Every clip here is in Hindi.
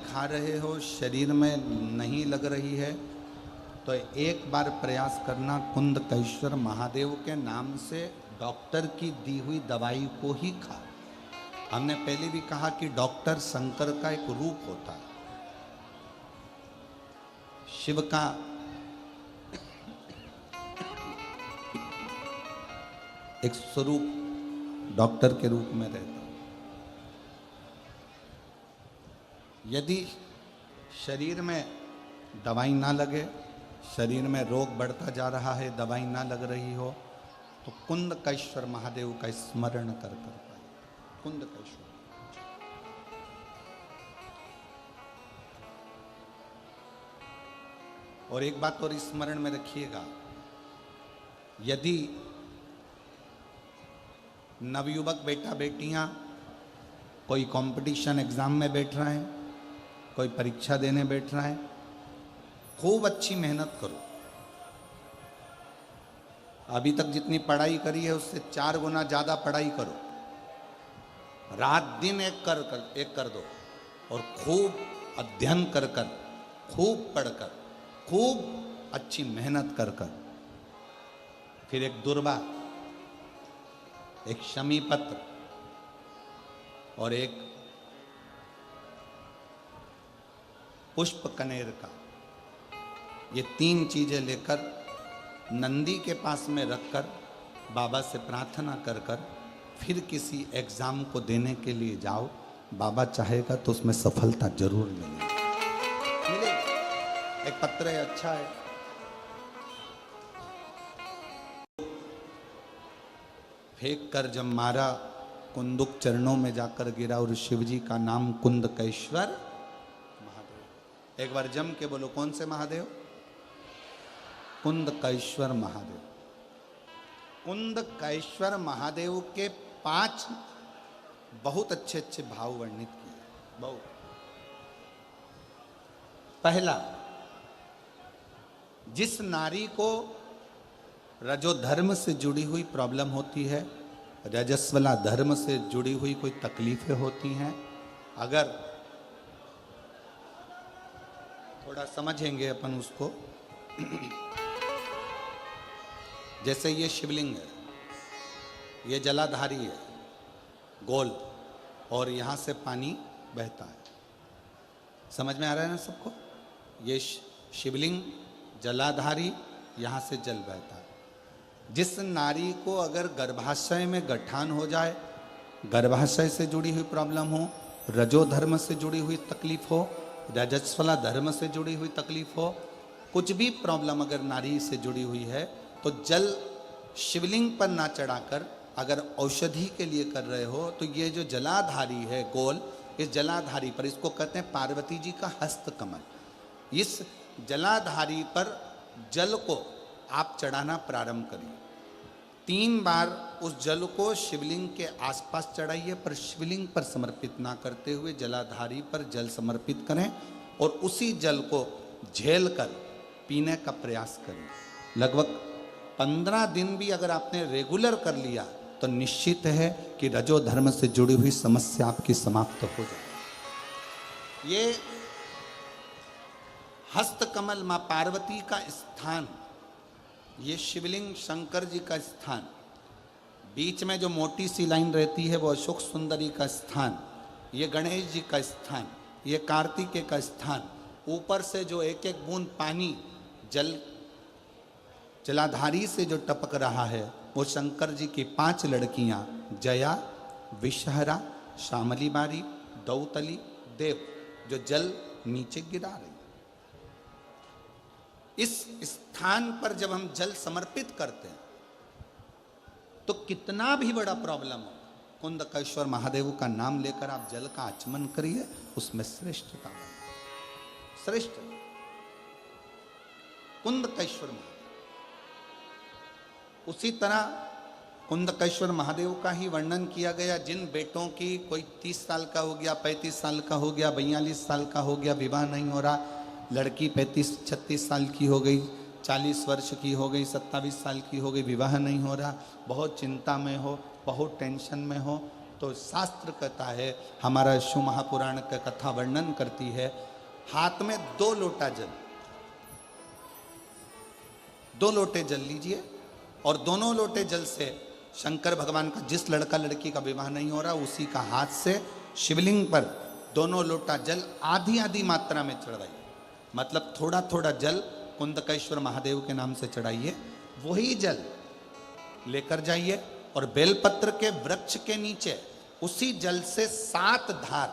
खा रहे हो, शरीर में नहीं लग रही है, तो एक बार प्रयास करना, कुंदकेश्वर महादेव के नाम से डॉक्टर की दी हुई दवाई को ही खा। हमने पहले भी कहा कि डॉक्टर शंकर का एक रूप होता है, शिव का एक स्वरूप डॉक्टर के रूप में रहता है। यदि शरीर में दवाई ना लगे, शरीर में रोग बढ़ता जा रहा है, दवाई ना लग रही हो, तो कुंदकेश्वर महादेव का स्मरण कर पाए। कुंदकेश्वर। और एक बात और स्मरण में रखिएगा, यदि नवयुवक बेटा बेटियां कोई कंपटीशन एग्जाम में बैठ रहे हैं, कोई परीक्षा देने बैठ रहा है, खूब अच्छी मेहनत करो। अभी तक जितनी पढ़ाई करी है उससे 4 गुना ज़्यादा पढ़ाई करो। रात दिन एक कर दो और खूब अध्ययन कर कर, खूब पढ़कर, खूब अच्छी मेहनत कर कर, फिर एक दुर्वा, एक शमी पत्र और एक पुष्प कनेर का, ये 3 चीजें लेकर नंदी के पास में रखकर बाबा से प्रार्थना कर कर फिर किसी एग्जाम को देने के लिए जाओ। बाबा चाहेगा तो उसमें सफलता जरूर मिलेगी। एक पत्र है, अच्छा है। फेंक कर जब मारा, कुंदुक चरणों में जाकर गिरा और शिवजी का नाम कुंदकेश्वर महादेव। एक बार जम के बोलो, कौन से महादेव? कुंदकेश्वर महादेव। कुंदकेश्वर महादेव के 5 बहुत अच्छे अच्छे भाव वर्णित किए। बहुत। पहला, जिस नारी को रजोधर्म से जुड़ी हुई प्रॉब्लम होती है, रजस्वला धर्म से जुड़ी हुई कोई तकलीफें होती हैं, अगर थोड़ा समझेंगे अपन उसको, जैसे ये शिवलिंग है, ये जलाधारी है, गोल, और यहाँ से पानी बहता है। समझ में आ रहा है ना सबको? ये शिवलिंग जलाधारी, यहाँ से जल बहता है। जिस नारी को अगर गर्भाशय में गठान हो जाए, गर्भाशय से जुड़ी हुई प्रॉब्लम हो, रजोधर्म से जुड़ी हुई तकलीफ हो, रजस्वला धर्म से जुड़ी हुई तकलीफ हो, कुछ भी प्रॉब्लम अगर नारी से जुड़ी हुई है, तो जल शिवलिंग पर ना चढ़ाकर अगर औषधि के लिए कर रहे हो, तो ये जो जलाधारी है गोल, इस जलाधारी पर, इसको कहते हैं पार्वती जी का हस्त कमल, इस जलाधारी पर जल को आप चढ़ाना प्रारंभ करिए। 3 बार उस जल को शिवलिंग के आसपास चढ़ाइए, पर शिवलिंग पर समर्पित ना करते हुए जलाधारी पर जल समर्पित करें और उसी जल को झेल कर पीने का प्रयास करें। लगभग 15 दिन भी अगर आपने रेगुलर कर लिया तो निश्चित है कि रजो धर्म से जुड़ी हुई समस्या आपकी समाप्त हो जाएगी। ये हस्तकमल मां पार्वती का स्थान, ये शिवलिंग शंकर जी का स्थान, बीच में जो मोटी सी लाइन रहती है वो अशोक सुंदरी का स्थान, ये गणेश जी का स्थान, ये कार्तिकेय का स्थान, ऊपर से जो एक एक बूंद पानी जलाधारी से जो टपक रहा है वो शंकर जी की 5 लड़कियां, जया, विषहरा, श्यामली बारी, दौतली, देव, जो जल नीचे गिरा रही। इस स्थान पर जब हम जल समर्पित करते हैं तो कितना भी बड़ा प्रॉब्लम हो, कुंदकेश्वर महादेव का नाम लेकर आप जल का आचमन करिए, उसमें श्रेष्ठता, श्रेष्ठ कुंदकेश्वर महादेव। उसी तरह कुंदकेश्वर महादेव का ही वर्णन किया गया, जिन बेटों की कोई 30 साल का हो गया, 35 साल का हो गया, 42 साल का हो गया, विवाह नहीं हो रहा, लड़की 35-36 साल की हो गई, 40 वर्ष की हो गई, 27 साल की हो गई, विवाह नहीं हो रहा, बहुत चिंता में हो, बहुत टेंशन में हो, तो शास्त्र कहता है, हमारा शिव महापुराण का कथा वर्णन करती है, हाथ में 2 लोटा जल, 2 लोटे जल लीजिए और दोनों लोटे जल से शंकर भगवान का, जिस लड़का लड़की का विवाह नहीं हो रहा उसी का हाथ से शिवलिंग पर दोनों लोटा जल आधी आधी मात्रा में चढ़ाइए। मतलब थोड़ा थोड़ा जल कुंदकेश्वर महादेव के नाम से चढ़ाइए। वही जल लेकर जाइए और बेलपत्र के वृक्ष के नीचे उसी जल से 7 धार,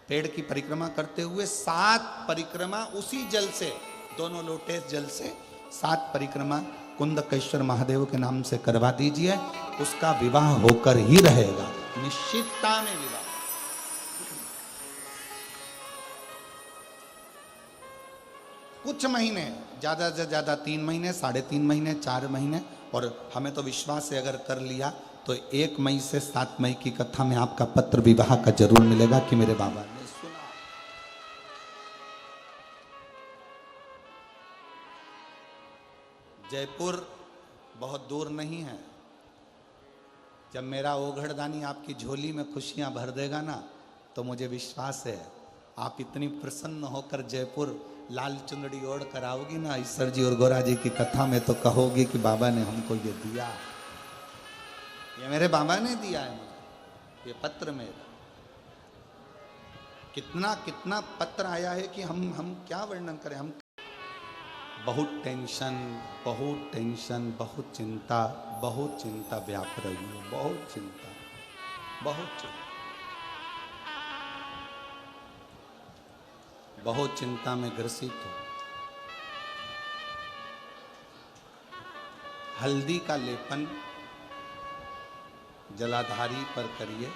पेड़ की परिक्रमा करते हुए 7 परिक्रमा उसी जल से, दोनों लोटे जल से 7 परिक्रमा कुंदकेश्वर महादेव के नाम से करवा दीजिए। उसका विवाह होकर ही रहेगा, निश्चितता में विवाह। कुछ महीने, ज्यादा से ज्यादा 3 महीने, 3.5 महीने, 4 महीने, और हमें तो विश्वास है अगर कर लिया तो 1 मई से 7 मई की कथा में आपका पत्र विवाह का जरूर मिलेगा कि मेरे बाबा ने सुना। जयपुर बहुत दूर नहीं है। जब मेरा ओघड़दानी आपकी झोली में खुशियां भर देगा ना, तो मुझे विश्वास है आप इतनी प्रसन्न होकर जयपुर लाल चुंदड़ी ओढ़ कर आओगी ना ईश्वर जी और गोरा जी की कथा में, तो कहोगी कि बाबा ने हमको ये दिया, ये मेरे बाबा ने दिया है मुझे, ये पत्र मेरा। कितना कितना पत्र आया है कि हम क्या वर्णन करें। हम बहुत टेंशन, बहुत टेंशन, बहुत चिंता व्याप रही है, बहुत चिंता, बहुत चिंता में ग्रसित हो। हल्दी का लेपन जलाधारी पर करिए।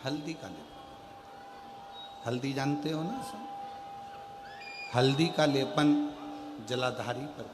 हल्दी का लेपन, हल्दी जानते हो ना सब, हल्दी का लेपन जलाधारी पर।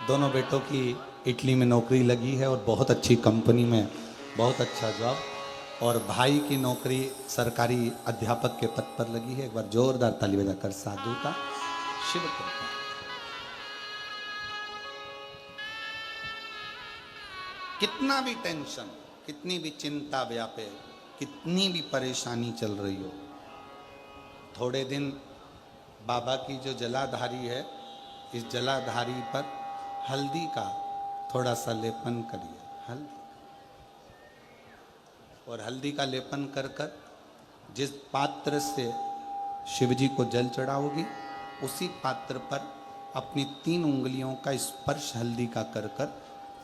दोनों बेटों की इटली में नौकरी लगी है और बहुत अच्छी कंपनी में, बहुत अच्छा जॉब, और भाई की नौकरी सरकारी अध्यापक के पद पर लगी है। एक बार जोरदार ताली बजाकर साधुता शिव कृपा। कितना भी टेंशन, कितनी भी चिंता व्यापे, कितनी भी परेशानी चल रही हो, थोड़े दिन बाबा की जो जलाधारी है, इस जलाधारी पर हल्दी का थोड़ा सा लेपन करिए। हल्दी, और हल्दी का लेपन कर कर जिस पात्र से शिवजी को जल चढ़ाओगी, उसी पात्र पर अपनी 3 उंगलियों का स्पर्श हल्दी का कर कर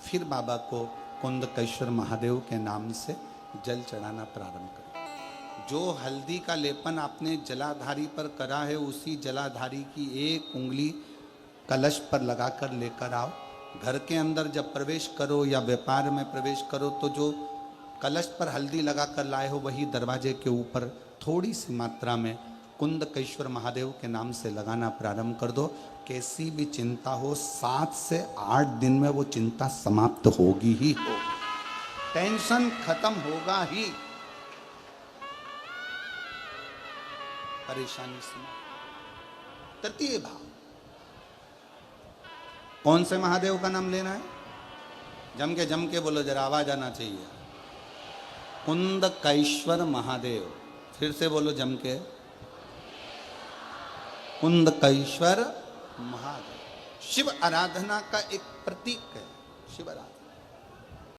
फिर बाबा को कुंदकेश्वर महादेव के नाम से जल चढ़ाना प्रारंभ करें। जो हल्दी का लेपन आपने जलाधारी पर करा है, उसी जलाधारी की 1 उंगली कलश पर लगाकर लेकर आओ। घर के अंदर जब प्रवेश करो या व्यापार में प्रवेश करो, तो जो कलश पर हल्दी लगाकर लाए हो, वही दरवाजे के ऊपर थोड़ी सी मात्रा में कुंदकेश्वर महादेव के नाम से लगाना प्रारंभ कर दो। कैसी भी चिंता हो, 7 से 8 दिन में वो चिंता समाप्त होगी ही हो, टेंशन खत्म होगा ही, परेशानी समाप्त। तृतीय भाव, कौन से महादेव का नाम लेना है? जम के बोलो, जरा आवाज आना चाहिए। कुंदकेश्वर महादेव। फिर से बोलो जम के, कुंदकेश्वर महादेव। शिव आराधना का एक प्रतीक है, शिव आराधना।